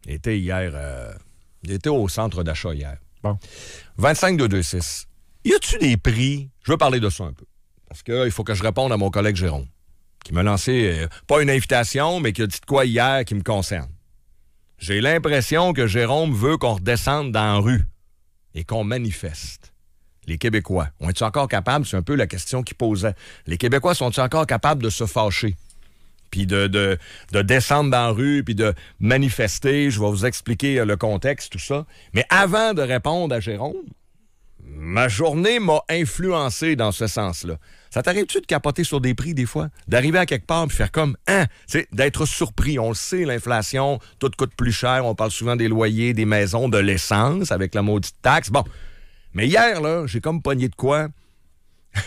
J'étais hier, j'étais au centre d'achat hier. Bon. 25-226. Y a-tu des prix? Je veux parler de ça un peu. Parce qu'il faut que je réponde à mon collègue Jérôme, qui m'a lancé, pas une invitation, mais qui a dit de quoi hier qui me concerne. J'ai l'impression que Jérôme veut qu'on redescende dans la rue et qu'on manifeste. Les Québécois, on est-ils encore capables? C'est un peu la question qu'il posait. Les Québécois sont-ils encore capables de se fâcher? Puis de descendre dans la rue, puis de manifester. Je vais vous expliquer le contexte, tout ça. Mais avant de répondre à Jérôme, ma journée m'a influencé dans ce sens-là. Ça t'arrive-tu de capoter sur des prix des fois? D'arriver à quelque part et faire comme, d'être surpris. On le sait, l'inflation, tout coûte plus cher. On parle souvent des loyers, des maisons, de l'essence avec la maudite taxe. Bon. Mais hier, là, j'ai comme pogné de quoi.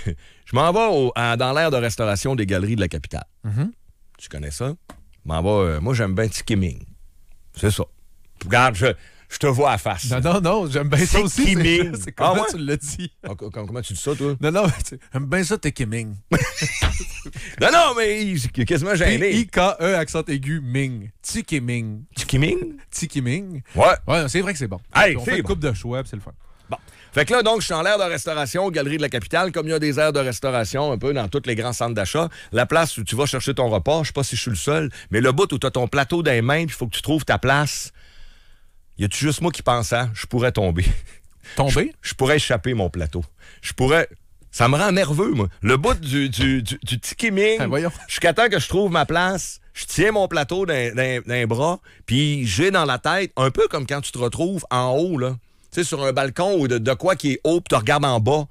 Je m'en vais dans l'aire de restauration des Galeries de la Capitale. Mm-hmm. Tu connais ça? M'en va, moi, j'aime bien Tikiming. C'est ça. Regarde, je te vois à face. Non, j'aime bien ça aussi. Tikiming. C'est comment tu l'as dit? Comment tu dis ça, toi? Non, j'aime bien ça, Tikiming. non, mais quasiment gêné. I-K-E, accent aigu, Ming. Tikiming. Tikiming? Tikiming. Ouais, c'est vrai que c'est bon. Hey, on fait une coupe de choix, puis c'est le fun. Bon. Fait que là, donc, je suis en l'aire de restauration, Galerie de la Capitale, comme il y a des aires de restauration un peu dans tous les grands centres d'achat. La place où tu vas chercher ton repas, je sais pas si je suis le seul, mais le bout où tu as ton plateau dans les mains, puis il faut que tu trouves ta place. Y a-tu juste moi qui pense ça? Je pourrais tomber. Tomber? Je pourrais échapper mon plateau. Ça me rend nerveux, moi. Le bout du Tikiming, jusqu'à temps que je trouve ma place, je tiens mon plateau dans les bras, puis j'ai dans la tête, un peu comme quand tu te retrouves en haut, là. Tu sais, sur un balcon ou de quoi qui est haut, puis tu regardes en bas.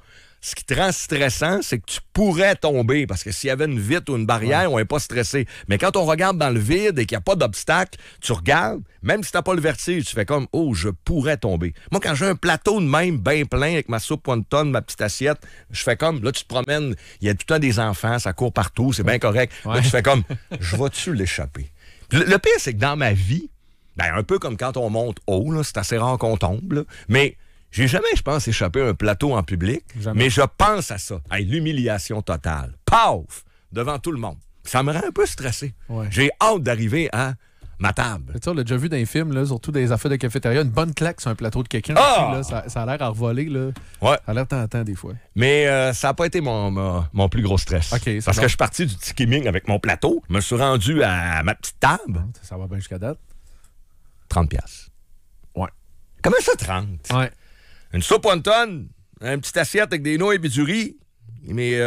Ce qui te rend stressant, c'est que tu pourrais tomber, parce que s'il y avait une vitre ou une barrière, on n'est pas stressé. Mais quand on regarde dans le vide et qu'il n'y a pas d'obstacle, tu regardes, même si tu n'as pas le vertige, tu fais comme « Oh, je pourrais tomber ». Moi, quand j'ai un plateau de même bien plein avec ma soupe wonton, ma petite assiette, je fais comme, là, tu te promènes, il y a tout le temps des enfants, ça court partout, c'est bien correct. Là, tu fais comme « Je vais-tu l'échapper ». Le pire, c'est que dans ma vie, un peu comme quand on monte haut, là, c'est assez rare qu'on tombe, là, mais... J'ai jamais, je pense, échappé un plateau en public, mais je pense à ça. Hey, l'humiliation totale. Paf! Devant tout le monde. Ça me rend un peu stressé. Ouais. J'ai hâte d'arriver à ma table. Tu sais, on l'a déjà vu dans les films, là, surtout des affaires de cafétéria, une bonne claque sur un plateau de quelqu'un. Ah! Aussi, là, ça a l'air à revoler. Là. Ouais. Ça a l'air tentant des fois. Mais ça n'a pas été mon plus gros stress. Okay, parce que je suis parti du Tikiming avec mon plateau. Je me suis rendu à ma petite table. Ça va bien jusqu'à date. 30$. Ouais. Comment ça, 30$? Ouais. Une soupe wonton, une petite assiette avec des noix et du riz, mes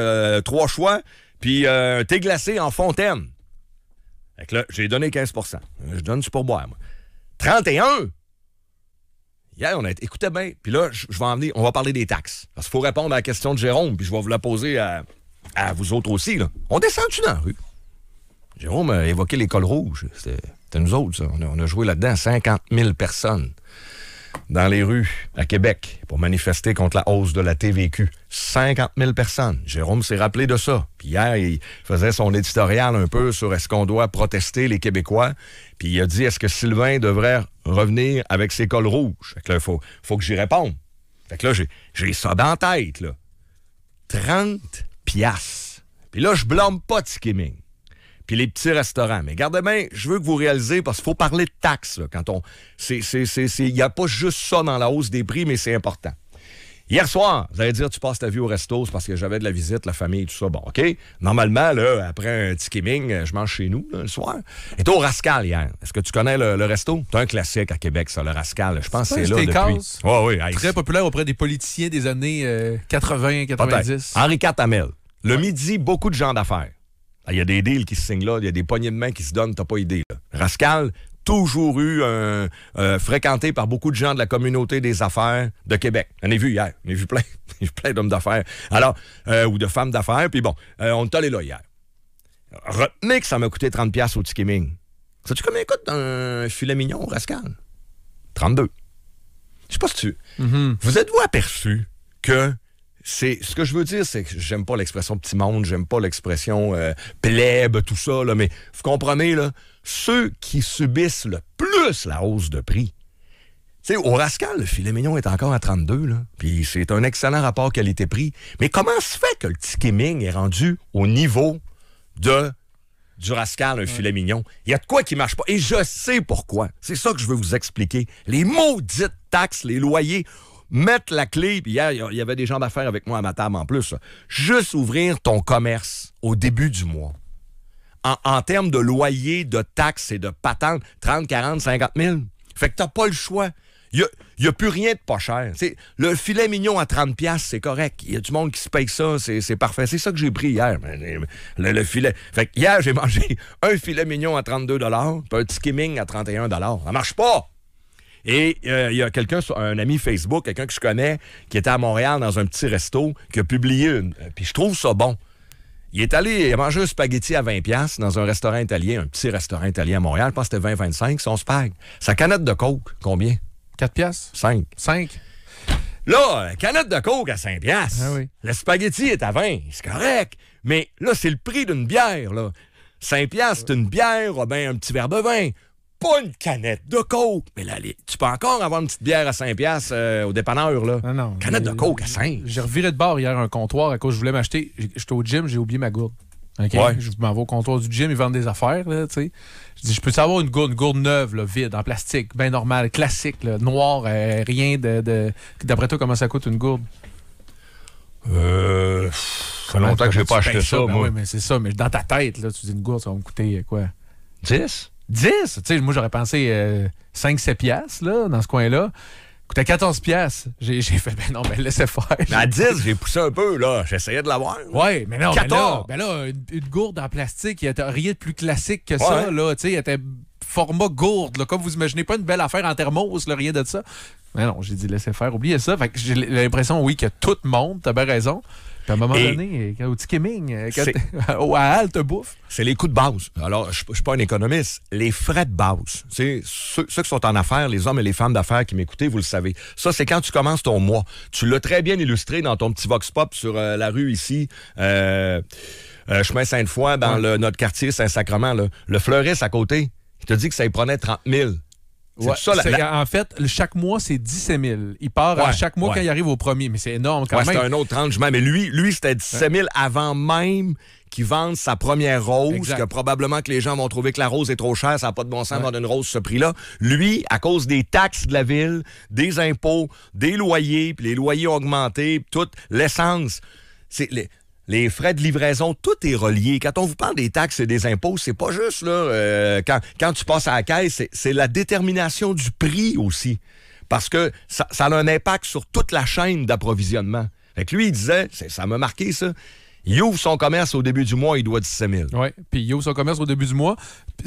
3 choix, puis un thé glacé en fontaine. Fait que là, j'ai donné 15%. Je donne du pourboire, moi. 31! Hier, on a été... Écoutez bien, puis là, je vais en venir, on va parler des taxes. Parce qu'il faut répondre à la question de Jérôme, puis je vais vous la poser à vous autres aussi, là. On descend-tu dans la rue? Jérôme a évoqué l'école rouge. C'était nous autres, ça. On a joué là-dedans 50 000 personnes. Dans les rues à Québec pour manifester contre la hausse de la TVQ. 50 000 personnes. Jérôme s'est rappelé de ça. Puis hier, il faisait son éditorial un peu sur est-ce qu'on doit protester les Québécois. Puis il a dit est-ce que Sylvain devrait revenir avec ses cols rouges. Fait que là, il faut que j'y réponde. Fait que là, j'ai ça dans la tête, là. 30$. Puis là, je blâme pas Tikiming. Puis les petits restaurants. Mais gardez bien, je veux que vous réalisez, parce qu'il faut parler de taxes, là, quand on... Il n'y a pas juste ça dans la hausse des prix, mais c'est important. Hier soir, vous allez dire, tu passes ta vie au resto, c'est parce que j'avais de la visite, la famille, tout ça. Bon, OK. Normalement, là, après un Tikiming, je mange chez nous, là, le soir. Et t'es au Rascal hier. Est-ce que tu connais le resto? C'est un classique à Québec, ça, le Rascal. Je pense que c'est là depuis... Oui. Très populaire auprès des politiciens des années 80, 90. Henri IV Hamel. Le midi, beaucoup de gens d'affaires. Il y a des deals qui se signent là, il y a des poignées de main qui se donnent, t'as pas idée. Là. Rascal, toujours eu fréquenté par beaucoup de gens de la communauté des affaires de Québec. J'en ai vu hier, j'en ai vu plein. J'ai vu plein d'hommes d'affaires. Alors, ou de femmes d'affaires, puis bon, on est allé là hier. Retenez que ça m'a coûté 30$ au Tikiming. Sais-tu combien coûte un filet mignon au Rascal? 32. Je sais pas si tu... Mm-hmm. Vous êtes-vous aperçu que... Ce que je veux dire, c'est que j'aime pas l'expression petit monde, j'aime pas l'expression plèbe, tout ça, là, mais vous comprenez, là, ceux qui subissent le plus la hausse de prix. Tu sais, au Rascal, le filet mignon est encore à 32, là, puis c'est un excellent rapport qualité-prix. Mais comment se fait que le Tikiming est rendu au niveau de du Rascal, un filet mignon. Il y a de quoi qui marche pas. Et je sais pourquoi. C'est ça que je veux vous expliquer. Les maudites taxes, les loyers, mettre la clé. Puis hier, il y avait des gens d'affaires avec moi à ma table en plus. Là. Juste ouvrir ton commerce au début du mois. En termes de loyer, de taxes et de patentes, 30, 40, 50 000. Fait que t'as pas le choix. Il n'y a plus rien de pas cher. T'sais, le filet mignon à 30$, c'est correct. Il y a du monde qui se paye ça, c'est parfait. C'est ça que j'ai pris hier. Le filet. Fait que hier, j'ai mangé un filet mignon à 32$, puis un petit skimming à 31$. Ça marche pas! Et il y a quelqu'un, un ami Facebook, quelqu'un que je connais, qui était à Montréal dans un petit resto, qui a publié une. Puis je trouve ça bon. Il est allé manger un spaghetti à 20$ dans un restaurant italien, un petit restaurant italien à Montréal. Je pense que c'était 20-25$, son spag. Sa canette de coke, combien? 4$? 5. 5. Là, canette de coke à 5$. Ah oui. Le spaghetti est à 20$. C'est correct. Mais là, c'est le prix d'une bière. Là. 5$, c'est une bière, ben un petit verre de vin. Pas une canette de coke. Mais là, tu peux encore avoir une petite bière à 5$ au dépanneur. Là. Non. Canette de coke à 5$. J'ai reviré de bord hier un comptoir à cause je voulais m'acheter. J'étais au gym, j'ai oublié ma gourde. Okay? Ouais. Je m'en vais au comptoir du gym, ils vendent des affaires. Là, je dis, je peux avoir une gourde neuve, là, vide, en plastique, bien normale, classique, là, noire, rien de. D'après toi, comment ça coûte une gourde? Ça fait longtemps que j'ai pas acheté ça, moi. Oui, mais c'est ça. Mais dans ta tête, là, tu dis une gourde, ça va me coûter quoi? 10? 10? Tu sais, moi, j'aurais pensé 5-7$ là, dans ce coin-là. Coûtait 14$. J'ai fait, ben non, ben laissez faire. Mais à 10, j'ai poussé un peu, là. J'essayais de l'avoir. Oui, mais non, 14. ben là, une gourde en plastique, il n'y a rien de plus classique que ça, là. Tu sais, il était format gourde, là. Comme vous imaginez pas une belle affaire en thermos, là, rien de ça. Mais non, j'ai dit laissez faire, oubliez ça. Fait que j'ai l'impression, oui, que tout monte, t'as bien raison. Puis à un moment donné, au skimming, à halte bouffe. C'est les coûts de base. Alors, je ne suis pas un économiste. Les frais de base. Ceux qui sont en affaires, les hommes et les femmes d'affaires qui m'écoutez, vous le savez. Ça, c'est quand tu commences ton mois. Tu l'as très bien illustré dans ton petit vox pop sur la rue ici, chemin Sainte-Foy, dans notre quartier Saint-Sacrement. Là. Le fleuriste à côté, il te dit que ça y prenait 30 000. Ouais, en fait, chaque mois, c'est 17 000. Il part à chaque mois quand il arrive au premier. Mais c'est énorme quand même. C'est un autre 30 mais lui c'était 17 000 avant même qu'il vende sa première rose. Exact. Que probablement que les gens vont trouver que la rose est trop chère. Ça n'a pas de bon sens de vendre une rose ce prix-là. Lui, à cause des taxes de la ville, des impôts, des loyers, puis les loyers ont augmenté, puis toute l'essence, les frais de livraison, tout est relié. Quand on vous parle des taxes et des impôts, c'est pas juste là. Quand tu passes à la caisse, c'est la détermination du prix aussi. Parce que ça a un impact sur toute la chaîne d'approvisionnement. Fait que lui, il disait, ça m'a marqué ça, il ouvre son commerce au début du mois, il doit 17 000. Oui, puis il ouvre son commerce au début du mois,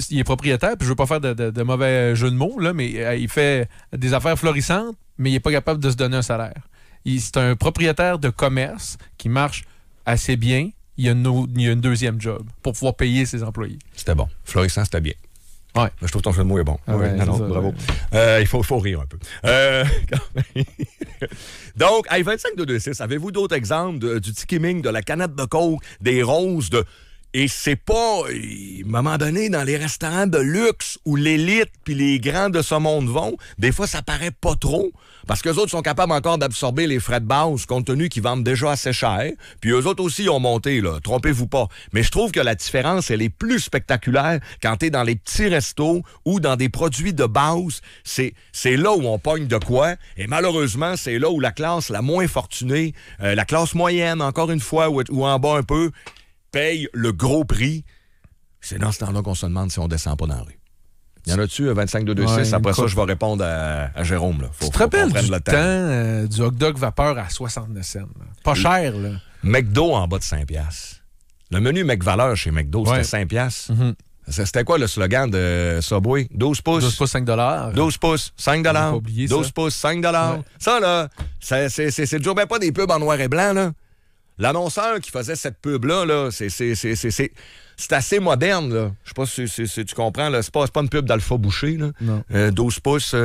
il est propriétaire, puis je veux pas faire de mauvais jeu de mots, là, mais il fait des affaires florissantes, mais il est pas capable de se donner un salaire. C'est un propriétaire de commerce qui marche assez bien, il y a une deuxième job pour pouvoir payer ses employés. C'était bon. Florissant, c'était bien. Ouais. Je trouve que ton jeu de mots est bon. Bravo. Il faut rire un peu. Donc, 25-226, avez-vous d'autres exemples du skimming, de la canette de coke, des roses, Et c'est pas, à un moment donné, dans les restaurants de luxe où l'élite puis les grands de ce monde vont, des fois, ça paraît pas trop. Parce qu'eux autres sont capables encore d'absorber les frais de base, compte tenu qu'ils vendent déjà assez cher. Puis eux autres aussi ont monté, là. Trompez-vous pas. Mais je trouve que la différence, elle est plus spectaculaire quand t'es dans les petits restos ou dans des produits de base. C'est là où on pogne de quoi. Et malheureusement, c'est là où la classe la moins fortunée, la classe moyenne, encore une fois, ou en bas un peu, paye le gros prix. C'est dans ce temps-là qu'on se demande si on descend pas dans la rue. Il y en a-tu, 25-226? Après ça, je vais répondre à Jérôme. Là. Tu te rappelles du temps du hot dog vapeur à 69 cents? Là. Pas cher, là. McDo en bas de 5$. Le menu McValeur chez McDo, c'était 5$. Mm-hmm. C'était quoi le slogan de Subway? 12 pouces. 12 pouces, 5 $. 12 pouces, 5 $. 12 pouces, 5 $. Ouais. Ça, là, c'est toujours bien pas des pubs en noir et blanc, là. L'annonceur qui faisait cette pub-là, là, c'est assez moderne, là. Je sais pas si tu comprends, là. C'est pas une pub d'Alpha Boucher, là. Non. 12 pouces.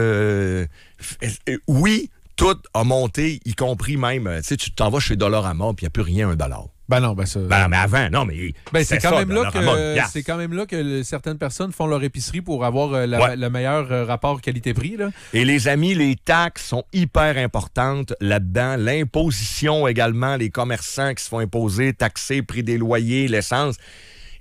Oui, tout a monté, y compris même. Tu sais, tu t'en vas chez Dollarama, puis il n'y a plus rien $1. Ben non, ben ça. Ben, mais avant, non, mais. Ben, c'est quand même là que certaines personnes font leur épicerie pour avoir le meilleur rapport qualité-prix, là. Et les amis, les taxes sont hyper importantes là-dedans. L'imposition également, les commerçants qui se font imposer, taxer, prix des loyers, l'essence.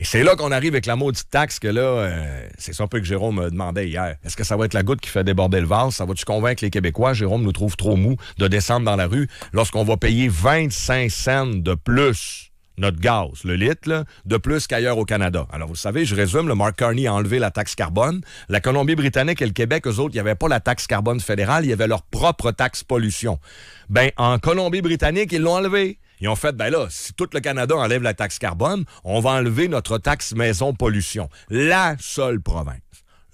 Et c'est là qu'on arrive avec la maudite taxe que là, c'est ça un peu que Jérôme me demandait hier. Est-ce que ça va être la goutte qui fait déborder le vase? Ça va-tu convaincre les Québécois? Jérôme nous trouve trop mou de descendre dans la rue lorsqu'on va payer 25 cents de plus notre gaz, le litre, là, de plus qu'ailleurs au Canada. Alors, vous savez, je résume, le Mark Carney a enlevé la taxe carbone. La Colombie-Britannique et le Québec, eux autres, il n'y avait pas la taxe carbone fédérale, il y avait leur propre taxe pollution. Ben, en Colombie-Britannique, ils l'ont enlevé. Ils ont fait, ben là, si tout le Canada enlève la taxe carbone, on va enlever notre taxe maison pollution. La seule province.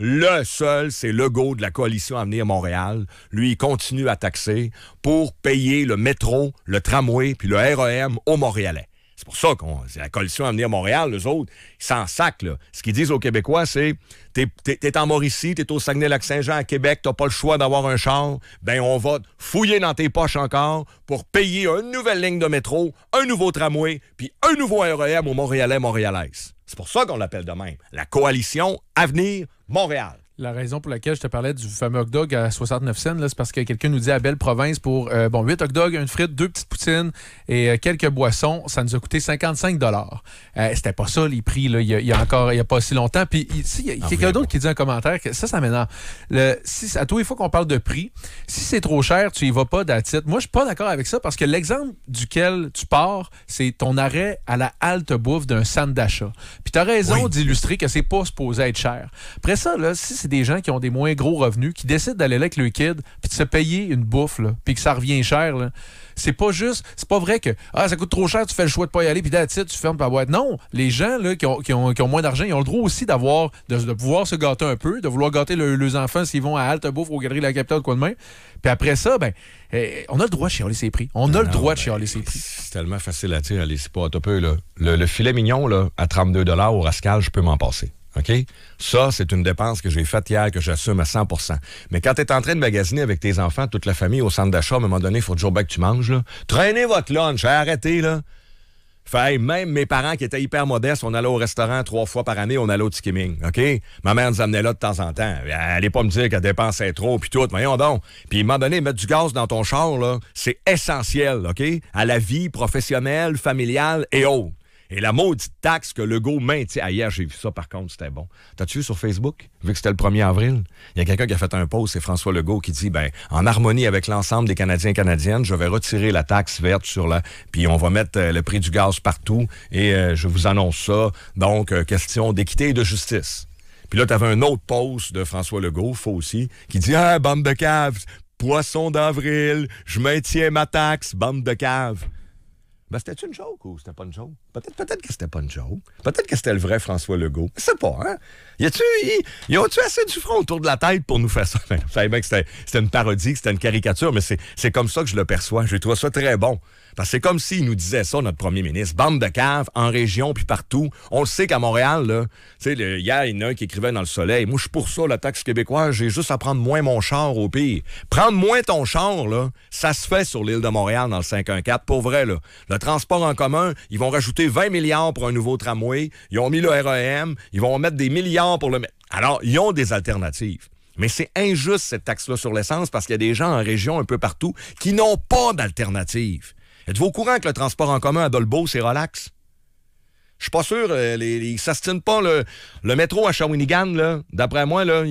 Le seul, c'est Legault de la Coalition Avenir Montréal. Lui, il continue à taxer pour payer le métro, le tramway puis le REM aux Montréalais. C'est pour ça c'est la Coalition Avenir Montréal, eux autres, ils s'en sacent, là. Ce qu'ils disent aux Québécois, c'est t'es en Mauricie, t'es au Saguenay-Lac-Saint-Jean, à Québec, t'as pas le choix d'avoir un char, ben on va fouiller dans tes poches encore pour payer une nouvelle ligne de métro, un nouveau tramway, puis un nouveau REM aux Montréalais, Montréalaises. C'est pour ça qu'on l'appelle de même. La Coalition Avenir Montréal. La raison pour laquelle je te parlais du fameux hot dog à 69 cents, là, c'est parce que quelqu'un nous dit à Belle Province pour 8 hot dogs, une frite, 2 petites poutines et quelques boissons, ça nous a coûté 55 $. C'était pas ça les prix là, il y a pas si longtemps. Puis ici, il y a quelqu'un d'autre qui dit un commentaire que ça m'énerve. À tous les fois qu'on parle de prix, si c'est trop cher, tu y vas pas d'attitude. Moi, je suis pas d'accord avec ça parce que l'exemple duquel tu pars, c'est ton arrêt à la halte bouffe d'un centre d'achat. Puis tu as raison d'illustrer que c'est pas supposé être cher. Après ça, là, si c'est des gens qui ont des moins gros revenus, qui décident d'aller là avec le kid, puis de se payer une bouffe, là, puis que ça revient cher, là, c'est pas vrai que ça coûte trop cher, tu fais le choix de pas y aller, puis d'attitude, tu fermes ta boîte. Non, les gens là, qui ont moins d'argent, ils ont le droit aussi de pouvoir se gâter un peu, de vouloir gâter leurs enfants s'ils vont à Halte Bouffe aux Galeries de la Capitale, quoi de même. Puis après ça, on a le droit de chialer ses prix. On a le droit de chialer ses prix. C'est tellement facile à dire. Allez, c'est pas un peu, là. Le filet mignon, là, à 32 $ au Rascal, je peux m'en passer. OK? Ça, c'est une dépense que j'ai faite hier, que j'assume à 100%. Mais quand tu es en train de magasiner avec tes enfants, toute la famille au centre d'achat, à un moment donné, il faut toujours bien que tu manges, là. Traînez votre lunch, arrêtez, là. Fait, même mes parents qui étaient hyper modestes, on allait au restaurant 3 fois par année, on allait au Tikiming, OK? Ma mère nous amenait là de temps en temps. Elle allait pas me dire qu'elle dépensait trop, puis tout, voyons donc. Puis, à un moment donné, mettre du gaz dans ton char, là, c'est essentiel, OK? À la vie professionnelle, familiale et autres. Et la maudite taxe que Legault maintient. Hier, j'ai vu ça, par contre, c'était bon. T'as-tu vu sur Facebook, vu que c'était le 1er avril? Il y a quelqu'un qui a fait un post, c'est François Legault, qui dit, en harmonie avec l'ensemble des Canadiens et Canadiennes, je vais retirer la taxe verte puis on va mettre le prix du gaz partout, et je vous annonce ça. Donc, question d'équité et de justice. Puis là, t'avais un autre post de François Legault, faux aussi, qui dit, bande de caves, poisson d'avril, je maintiens ma taxe, bande de caves. C'était-tu une joke ou c'était pas une joke? Peut-être que c'était pas une joke. Peut-être que c'était le vrai François Legault. Je sais pas, hein? Ils ont-tu assez du front autour de la tête pour nous faire ça? Vous savez bien que c'était une parodie, que c'était une caricature, mais c'est comme ça que je le perçois. Je trouve ça très bon. Parce que c'est comme s'il nous disait ça, notre premier ministre. Bande de caves, en région, puis partout. On le sait qu'à Montréal, là, tu sais, hier, il y en a un qui écrivait dans Le Soleil. Moi, je suis pour ça, la taxe québécoise. J'ai juste à prendre moins mon char au pire. Prendre moins ton char, là, ça se fait sur l'île de Montréal dans le 514. Pour vrai, là. Le transport en commun, ils vont rajouter 20 milliards pour un nouveau tramway. Ils ont mis le REM. Ils vont mettre des milliards pour le mettre. Alors, ils ont des alternatives. Mais c'est injuste, cette taxe-là sur l'essence, parce qu'il y a des gens en région un peu partout qui n'ont pas d'alternative. Êtes-vous au courant que le transport en commun à Dolbeau, c'est relax? Je suis pas sûr, ils s'astinent pas. Le métro à Shawinigan, là, d'après moi, là,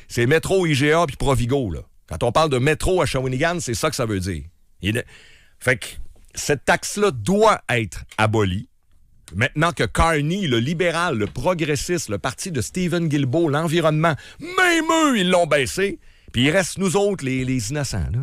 c'est métro, IGA puis Provigo. Là. Quand on parle de métro à Shawinigan, c'est ça que ça veut dire. Fait que cette taxe-là doit être abolie. Maintenant que Carney, le libéral, le progressiste, le parti de Stephen Guilbeault, l'environnement, même eux, ils l'ont baissé. Puis il reste nous autres, les innocents, là.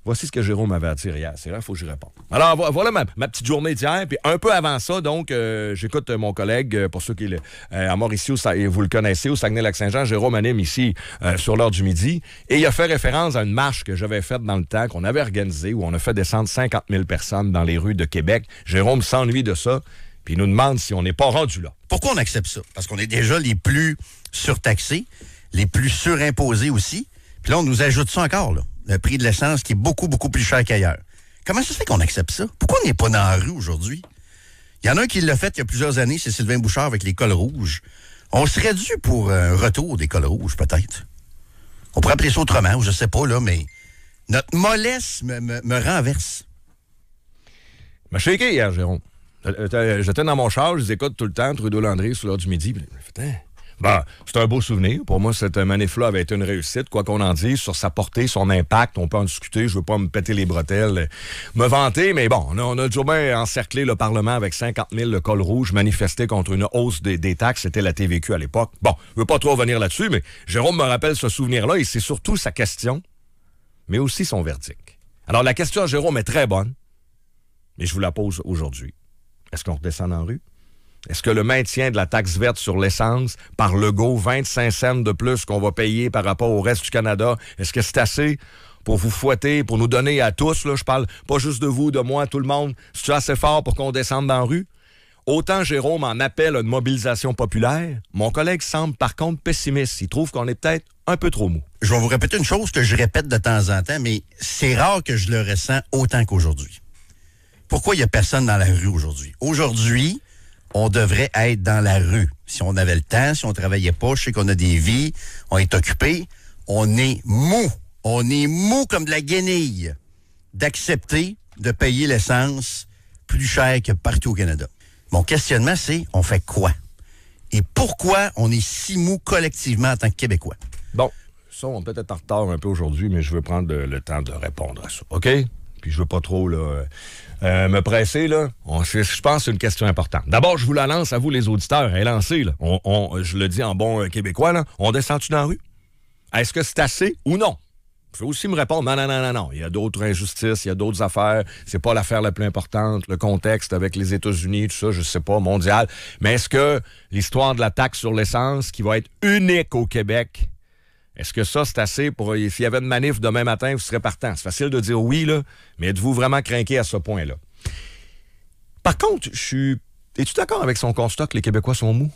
Voici ce que Jérôme m'avait attiré hier. C'est vrai, il faut que j'y réponde. Alors, voilà ma petite journée d'hier. Puis un peu avant ça, donc, j'écoute mon collègue, pour ceux qui à Mauricie, vous le connaissez, au Saguenay-Lac-Saint-Jean, Jérôme anime ici sur l'heure du midi. Et il a fait référence à une marche que j'avais faite dans le temps, qu'on avait organisée, où on a fait descendre 50 000 personnes dans les rues de Québec. Jérôme s'ennuie de ça, puis il nous demande si on n'est pas rendu là. Pourquoi on accepte ça? Parce qu'on est déjà les plus surtaxés, les plus surimposés aussi. Puis là, on nous ajoute ça encore, là. Le prix de l'essence qui est beaucoup, beaucoup plus cher qu'ailleurs. Comment ça se fait qu'on accepte ça? Pourquoi on n'est pas dans la rue aujourd'hui? Il y en a un qui l'a fait il y a plusieurs années, c'est Sylvain Bouchard avec les cols rouges. On serait dû pour un retour des cols rouges, peut-être. On pourrait appeler ça autrement, ou je sais pas, là, mais notre mollesse me renverse. M'a shaké hier, Jérôme. J'étais dans mon char, je les écoute tout le temps, Trudeau-Landry, sur l'heure du midi. Puis, c'est un beau souvenir. Pour moi, cette manif-là avait été une réussite, quoi qu'on en dise, sur sa portée, son impact. On peut en discuter. Je veux pas me péter les bretelles, me vanter, mais bon, on a toujours bien encerclé le Parlement avec 50 000 le col rouge, manifesté contre une hausse des taxes. C'était la TVQ à l'époque. Bon, je veux pas trop revenir là-dessus, mais Jérôme me rappelle ce souvenir-là, et c'est surtout sa question, mais aussi son verdict. Alors, la question à Jérôme est très bonne, mais je vous la pose aujourd'hui. Est-ce qu'on redescend dans la rue? Est-ce que le maintien de la taxe verte sur l'essence par Legault, 25 cents de plus qu'on va payer par rapport au reste du Canada, est-ce que c'est assez pour vous fouetter, pour nous donner à tous, là, je parle pas juste de vous, de moi, tout le monde, c'est assez fort pour qu'on descende dans la rue? Autant Jérôme en appelle à une mobilisation populaire, mon collègue semble par contre pessimiste. Il trouve qu'on est peut-être un peu trop mou. Je vais vous répéter une chose que je répète de temps en temps, mais c'est rare que je le ressens autant qu'aujourd'hui. Pourquoi il n'y a personne dans la rue aujourd'hui? Aujourd'hui, on devrait être dans la rue. Si on avait le temps, si on travaillait pas, je sais qu'on a des vies, on est occupé, on est mou. On est mou comme de la guenille d'accepter de payer l'essence plus cher que partout au Canada. Mon questionnement, c'est, on fait quoi? Et pourquoi on est si mou collectivement en tant que Québécois? Bon, ça, on peut être en retard un peu aujourd'hui, mais je veux prendre le temps de répondre à ça. OK? Puis je veux pas trop me presser, là. Je pense que c'est une question importante. D'abord, je vous la lance à vous, les auditeurs. Elle est lancée, là. Je le dis en bon québécois, là. On descend-tu dans la rue? Est-ce que c'est assez ou non? Il faut aussi me répondre, non. Il y a d'autres injustices, il y a d'autres affaires. C'est pas l'affaire la plus importante. Le contexte avec les États-Unis, tout ça, je sais pas, mondial. Mais est-ce que l'histoire de la taxe sur l'essence, qui va être unique au Québec, est-ce que ça, c'est assez pour... S'il y avait une manif demain matin, vous serez partant. C'est facile de dire oui, là, mais êtes-vous vraiment crinqué à ce point-là? Par contre, es-tu d'accord avec son constat que les Québécois sont mous?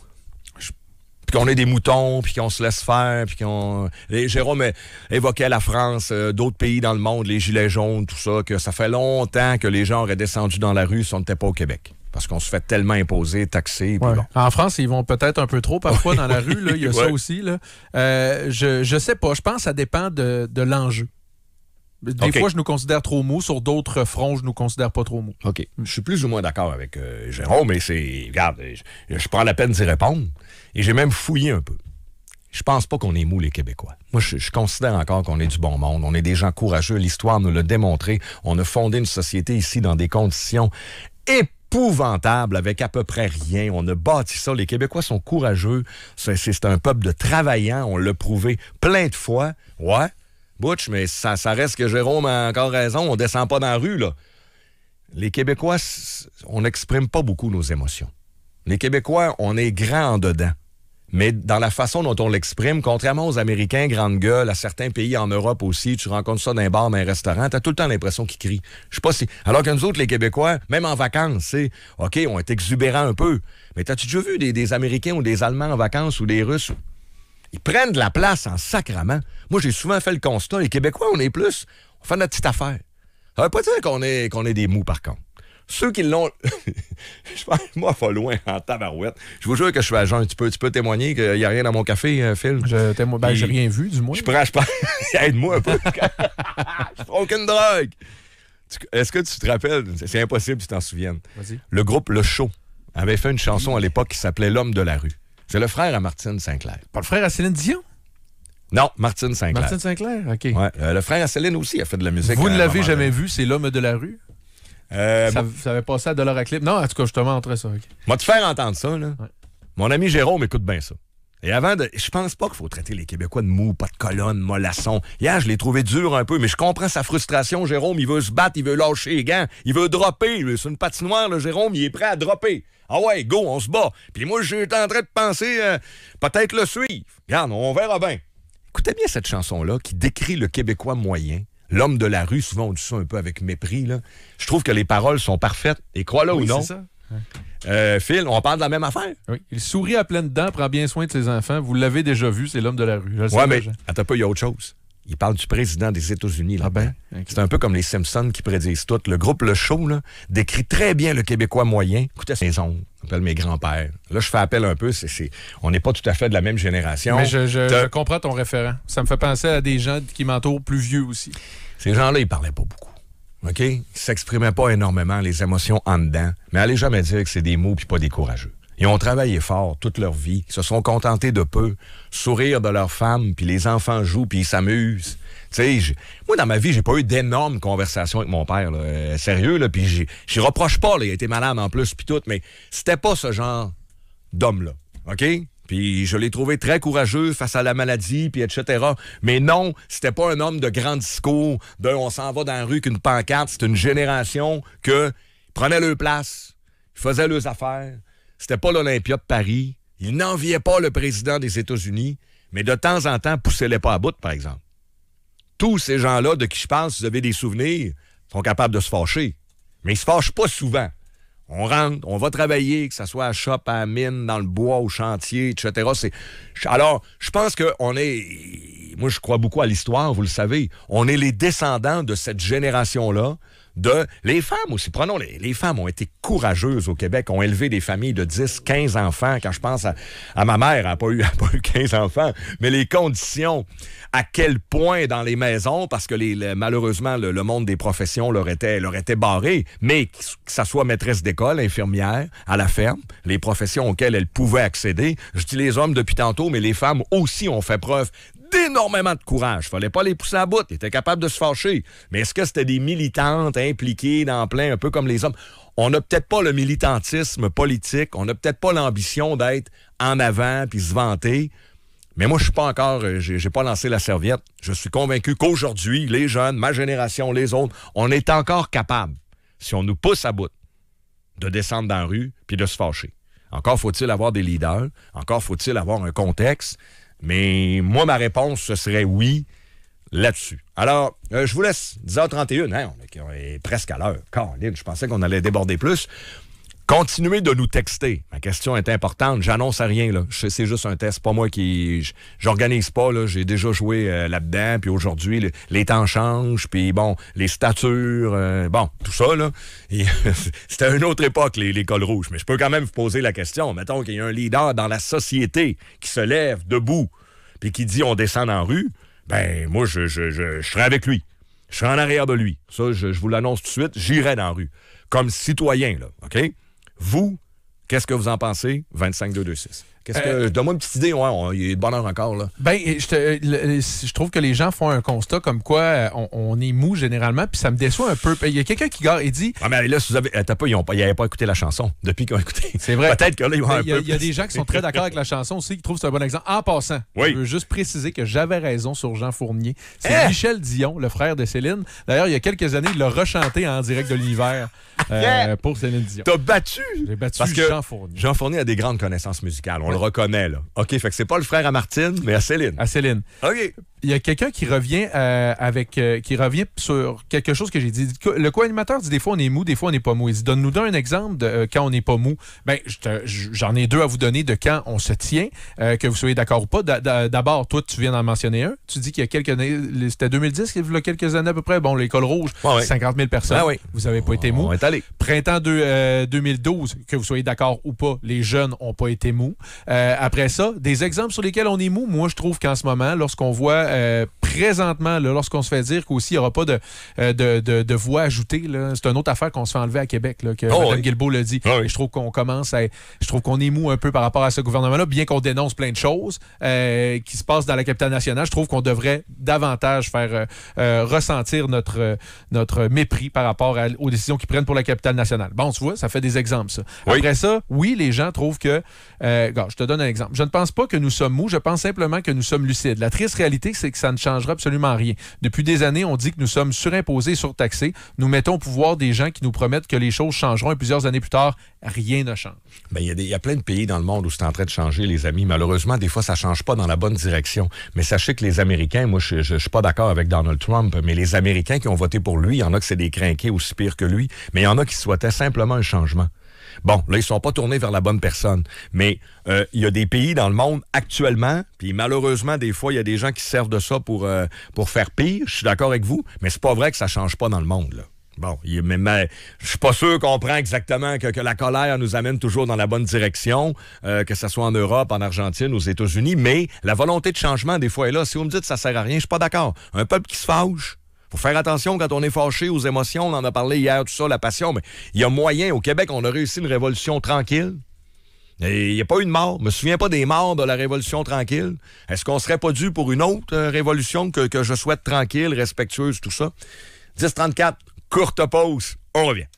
Puis qu'on est des moutons, puis qu'on se laisse faire, puis qu'on... Jérôme évoquait la France, d'autres pays dans le monde, les gilets jaunes, tout ça, que ça fait longtemps que les gens auraient descendu dans la rue si on n'était pas au Québec. Parce qu'on se fait tellement imposer, taxer. Puis bon. En France, ils vont peut-être un peu trop parfois dans la rue. Là, il y a ça aussi. Là. Je sais pas. Je pense que ça dépend de l'enjeu. Des fois, je nous considère trop mou. Sur d'autres fronts, je nous considère pas trop mou. OK. Je suis plus ou moins d'accord avec Jérôme, mais c'est... Regarde, je prends la peine d'y répondre. Et j'ai même fouillé un peu. Je pense pas qu'on est mou, les Québécois. Moi, je considère encore qu'on est du bon monde. On est des gens courageux. L'histoire nous l'a démontré. On a fondé une société ici dans des conditions épouvantable, avec à peu près rien. On a bâti ça. Les Québécois sont courageux. C'est un peuple de travaillants. On l'a prouvé plein de fois. Ouais, Butch, mais ça reste que Jérôme a encore raison. On descend pas dans la rue, là. Les Québécois, on n'exprime pas beaucoup nos émotions. Les Québécois, on est grand en dedans. Mais dans la façon dont on l'exprime, contrairement aux Américains, grande gueule, à certains pays en Europe aussi, tu rencontres ça dans un bar, dans un restaurant, t'as tout le temps l'impression qu'ils crient. Je sais pas si... Alors que nous autres, les Québécois, même en vacances, c'est... OK, on est exubérants un peu. Mais t'as-tu déjà vu des Américains ou des Allemands en vacances ou des Russes? Ils prennent de la place en sacrament. Moi, j'ai souvent fait le constat. Les Québécois, on est plus... On fait notre petite affaire. Ça veut pas dire qu'on est des mous, par contre. Ceux qui l'ont... je pense, moi, pas loin, en tabarouette. Je vous jure que je suis à jeun. Tu peux témoigner qu'il n'y a rien dans mon café, Phil? J'ai rien vu, du moins. Je prends... Aide-moi un peu. Je prends aucune drogue. Est-ce que tu te rappelles? C'est impossible que tu t'en souviennes. Vas-y. Le groupe Le Show avait fait une chanson à l'époque qui s'appelait L'Homme de la rue. C'est le frère à Martine Sinclair. Pas le frère à Céline Dion? Non, Martine Sinclair. Martine Sinclair, OK. Ouais, le frère à Céline aussi a fait de la musique. Vous ne l'avez jamais vu, c'est L'Homme de la rue? Ça avait passé à Dollar à Clip. Non, en tout cas, je te montrais ça. Okay. Moi, te faire entendre ça, là. Ouais. Mon ami Jérôme écoute bien ça. Et avant de... Je pense pas qu'il faut traiter les Québécois de mou, pas de colonne, mollasson. Hier, je l'ai trouvé dur un peu, mais je comprends sa frustration, Jérôme. Il veut se battre, il veut lâcher les gants, il veut dropper. C'est une patinoire, là, Jérôme, il est prêt à dropper. Ah ouais, go, on se bat. Puis moi, j'étais en train de penser peut-être le suivre. Regarde, on verra bien. Écoutez bien cette chanson-là qui décrit le Québécois moyen. L'homme de la rue, souvent on dit ça un peu avec mépris. Là. Je trouve que les paroles sont parfaites. Et crois-le ou non. C'est ça. Ouais. Phil, on parle de la même affaire. Oui. Il sourit à pleines dents, prend bien soin de ses enfants. Vous l'avez déjà vu, c'est l'homme de la rue. Oui, mais attends pas, il y a autre chose. Il parle du président des États-Unis. Là ben, okay. C'est un peu comme les Simpsons qui prédisent tout. Le groupe Le Show là, décrit très bien le Québécois moyen. Écoutez, c'est mes oncles, j'appelle mes grands-pères. Là, je fais appel un peu. On n'est pas tout à fait de la même génération. Mais je comprends ton référent. Ça me fait penser à des gens qui m'entourent plus vieux aussi. Ces gens-là, ils parlaient pas beaucoup. OK? Ils s'exprimaient pas énormément, les émotions en dedans. Mais allez jamais dire que c'est des mots puis pas des courageux. Ils ont travaillé fort toute leur vie. Ils se sont contentés de peu. Sourire de leur femme, puis les enfants jouent, puis ils s'amusent. Tu sais, moi, dans ma vie, j'ai pas eu d'énormes conversations avec mon père. Là. Sérieux, là, puis j'y reproche pas. Là, il a été malade en plus, puis tout. Mais c'était pas ce genre d'homme-là. OK? Puis je l'ai trouvé très courageux face à la maladie, puis etc. Mais non, c'était pas un homme de grand discours, on s'en va dans la rue qu'une pancarte. C'est une génération que prenait leur place, faisait leurs affaires. C'était pas l'Olympia de Paris. Il n'enviait pas le président des États-Unis, mais de temps en temps, poussait les pas à bout, par exemple. Tous ces gens-là de qui je parle, si vous avez des souvenirs, sont capables de se fâcher. Mais ils se fâchent pas souvent. On rentre, on va travailler, que ce soit à shop, à la mine, dans le bois, au chantier, etc. Alors, je pense qu'on est... Moi, je crois beaucoup à l'histoire, vous le savez. On est les descendants de cette génération-là. Les femmes aussi, prenons les femmes ont été courageuses au Québec, ont élevé des familles de 10, 15 enfants. Quand je pense à ma mère, elle n'a pas eu 15 enfants, mais les conditions, à quel point dans les maisons, parce que malheureusement, le monde des professions leur était barré, mais que ça soit maîtresse d'école, infirmière, à la ferme, les professions auxquelles elles pouvaient accéder. Je dis les hommes depuis tantôt, mais les femmes aussi ont fait preuve d'énormément de courage. Fallait pas les pousser à bout. Ils étaient capables de se fâcher. Mais est-ce que c'était des militantes impliquées dans plein, un peu comme les hommes? On n'a peut-être pas le militantisme politique. On n'a peut-être pas l'ambition d'être en avant puis se vanter. Mais moi, je suis pas encore... J'ai pas lancé la serviette. Je suis convaincu qu'aujourd'hui, les jeunes, ma génération, les autres, on est encore capable, si on nous pousse à bout, de descendre dans la rue puis de se fâcher. Encore faut-il avoir des leaders. Encore faut-il avoir un contexte. Mais moi, ma réponse, ce serait oui là-dessus. Alors, je vous laisse 10h31. Hein, on est presque à l'heure. Caroline, je pensais qu'on allait déborder plus. Continuez de nous texter. Ma question est importante. J'annonce à rien, là. C'est juste un test. Pas moi qui... J'organise pas, là. J'ai déjà joué là-dedans. Puis aujourd'hui, les temps changent. Puis bon, les statures... bon, tout ça, là. Et, c'était une autre époque, les cols rouges. Mais je peux quand même vous poser la question. Mettons qu'il y a un leader dans la société qui se lève debout puis qui dit « on descend en rue », ben moi, je serai avec lui. Je serai en arrière de lui. Ça, je vous l'annonce tout de suite. J'irai dans la rue. Comme citoyen, là. OK? Vous, qu'est-ce que vous en pensez? 25-2-2-6. Donne-moi une petite idée. Ouais, il est de bonne heure encore, là. Ben, je trouve que les gens font un constat comme quoi on est mou généralement, puis ça me déçoit un peu. Il y a quelqu'un qui gare et dit... Ah, mais là, si vous avez... ils n'avaient pas écouté la chanson depuis qu'ils ont écouté. C'est vrai. Peut-être que là, ils vont un peu... Il y a des gens qui sont très d'accord avec la chanson aussi, qui trouvent que c'est un bon exemple. En passant, oui. Je veux juste préciser que j'avais raison sur Jean Fournier. C'est Michel Dion, le frère de Céline. D'ailleurs, il y a quelques années, il l'a rechanté en direct de l'univers pour Céline Dion. T'as battu? J'ai battu parce que Jean Fournier. Jean Fournier a des grandes connaissances musicales. On le reconnaît, là. OK, fait que c'est pas le frère à Martine, mais à Céline. À Céline. OK. Il y a quelqu'un qui revient qui revient sur quelque chose que j'ai dit. Le co-animateur dit des fois on est mou, des fois on n'est pas mou. Il dit donne-nous un exemple de quand on n'est pas mou. Ben j'en ai deux à vous donner de quand on se tient, que vous soyez d'accord ou pas. D'abord, toi tu viens d'en mentionner un. Tu dis qu'il y a quelques années, c'était 2010, il y a quelques années à peu près. Bon, l'école rouge, 50 000 personnes. Vous n'avez pas été mou. On est allé. Printemps 2012, que vous soyez d'accord ou pas, les jeunes n'ont pas été mous. Après ça, des exemples sur lesquels on est mou. Moi, je trouve qu'en ce moment, lorsqu'on voit présentement, là, lorsqu'on se fait dire qu'aussi il n'y aura pas de voix ajoutée, là, c'est une autre affaire qu'on se fait enlever à Québec, là, que Mme Guilbeault l'a dit. Et je trouve qu'on je trouve qu'on est mou un peu par rapport à ce gouvernement-là, bien qu'on dénonce plein de choses qui se passent dans la capitale nationale. Je trouve qu'on devrait davantage faire ressentir notre mépris par rapport aux décisions qu'ils prennent pour la capitale nationale. Bon, tu vois, ça fait des exemples, ça. Après ça, oui, les gens trouvent que... je te donne un exemple. Je ne pense pas que nous sommes mous, je pense simplement que nous sommes lucides. La triste réalité, c'est que ça ne changera absolument rien. Depuis des années, on dit que nous sommes surimposés et surtaxés. Nous mettons au pouvoir des gens qui nous promettent que les choses changeront et plusieurs années plus tard, rien ne change. Ben, il y a plein de pays dans le monde où c'est en train de changer, les amis. Malheureusement, des fois, ça ne change pas dans la bonne direction. Mais sachez que les Américains, moi, je suis pas d'accord avec Donald Trump, mais les Américains qui ont voté pour lui, il y en a que c'est des crinqués aussi pires que lui, mais il y en a qui souhaitaient simplement un changement. Bon, là, ils sont pas tournés vers la bonne personne. Mais il y a des pays dans le monde actuellement, puis malheureusement, des fois, il y a des gens qui se servent de ça pour faire pire. Je suis d'accord avec vous, mais c'est pas vrai que ça change pas dans le monde, là. Bon, mais je suis pas sûr qu'on comprend exactement que la colère nous amène toujours dans la bonne direction, que ce soit en Europe, en Argentine, aux États-Unis, mais la volonté de changement, des fois, est là. Si vous me dites que ça sert à rien, je suis pas d'accord. Un peuple qui se fâche, Faut faire attention quand on est fâché aux émotions. On en a parlé hier, tout ça, la passion. Mais il y a moyen. Au Québec, on a réussi une révolution tranquille. Et il n'y a pas eu de mort. Je me souviens pas des morts de la Révolution tranquille. Est-ce qu'on serait pas dû pour une autre révolution que je souhaite tranquille, respectueuse, tout ça? 10-34, courte pause. On revient.